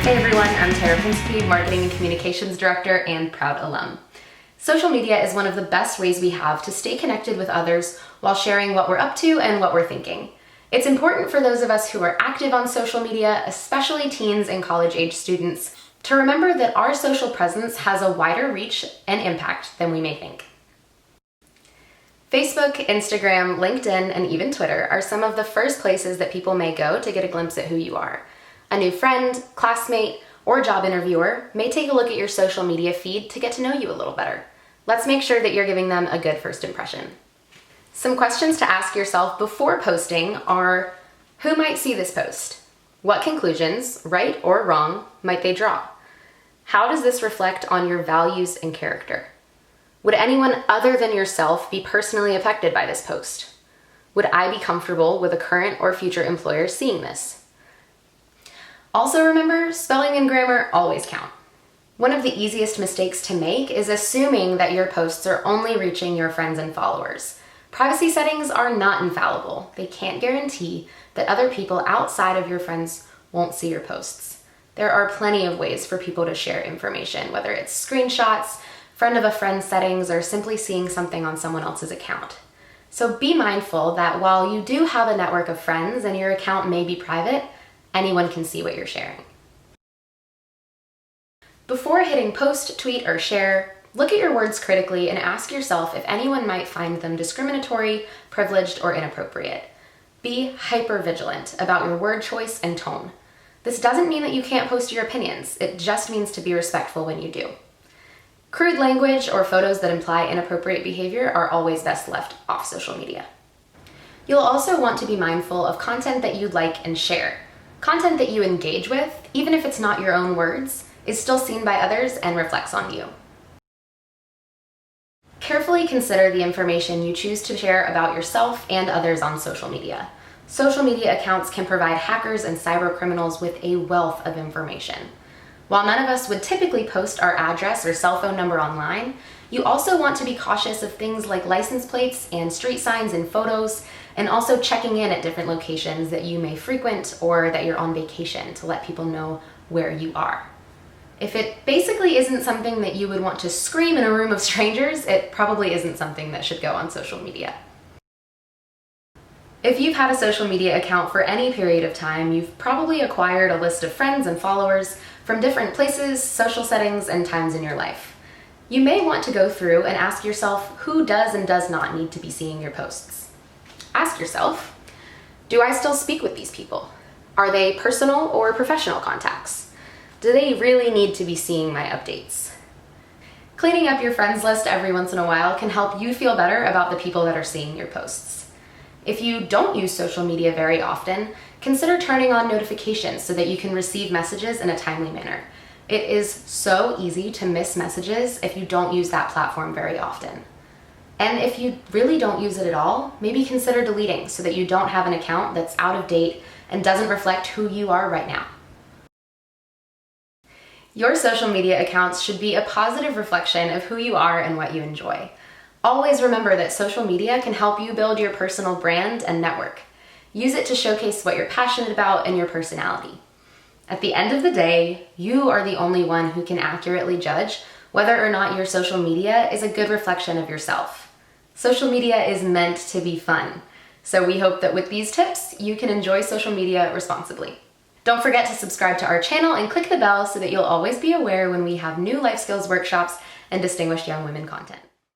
Hey everyone, I'm Tara Pinsky, Marketing and Communications Director and proud alum. Social media is one of the best ways we have to stay connected with others while sharing what we're up to and what we're thinking. It's important for those of us who are active on social media, especially teens and college-age students, to remember that our social presence has a wider reach and impact than we may think. Facebook, Instagram, LinkedIn, and even Twitter are some of the first places that people may go to get a glimpse at who you are. A new friend, classmate, or job interviewer may take a look at your social media feed to get to know you a little better. Let's make sure that you're giving them a good first impression. Some questions to ask yourself before posting are, who might see this post? What conclusions, right or wrong, might they draw? How does this reflect on your values and character? Would anyone other than yourself be personally affected by this post? Would I be comfortable with a current or future employer seeing this? Also remember, spelling and grammar always count. One of the easiest mistakes to make is assuming that your posts are only reaching your friends and followers. Privacy settings are not infallible. They can't guarantee that other people outside of your friends won't see your posts. There are plenty of ways for people to share information, whether it's screenshots, friend of a friend settings, or simply seeing something on someone else's account. So be mindful that while you do have a network of friends and your account may be private, anyone can see what you're sharing. Before hitting post, tweet, or share, look at your words critically and ask yourself if anyone might find them discriminatory, privileged, or inappropriate. Be hyper-vigilant about your word choice and tone. This doesn't mean that you can't post your opinions. It just means to be respectful when you do. Crude language or photos that imply inappropriate behavior are always best left off social media. You'll also want to be mindful of content that you like and share. Content that you engage with, even if it's not your own words, is still seen by others and reflects on you. Carefully consider the information you choose to share about yourself and others on social media. Social media accounts can provide hackers and cybercriminals with a wealth of information. While none of us would typically post our address or cell phone number online, you also want to be cautious of things like license plates and street signs and photos, and also checking in at different locations that you may frequent or that you're on vacation to let people know where you are. If it basically isn't something that you would want to scream in a room of strangers, it probably isn't something that should go on social media. If you've had a social media account for any period of time, you've probably acquired a list of friends and followers from different places, social settings, and times in your life. You may want to go through and ask yourself who does and does not need to be seeing your posts. Ask yourself, do I still speak with these people? Are they personal or professional contacts? Do they really need to be seeing my updates? Cleaning up your friends list every once in a while can help you feel better about the people that are seeing your posts. If you don't use social media very often, consider turning on notifications so that you can receive messages in a timely manner. It is so easy to miss messages if you don't use that platform very often. And if you really don't use it at all, maybe consider deleting so that you don't have an account that's out of date and doesn't reflect who you are right now. Your social media accounts should be a positive reflection of who you are and what you enjoy. Always remember that social media can help you build your personal brand and network. Use it to showcase what you're passionate about and your personality. At the end of the day, you are the only one who can accurately judge whether or not your social media is a good reflection of yourself. Social media is meant to be fun, so we hope that with these tips, you can enjoy social media responsibly. Don't forget to subscribe to our channel and click the bell so that you'll always be aware when we have new life skills workshops and distinguished young women content.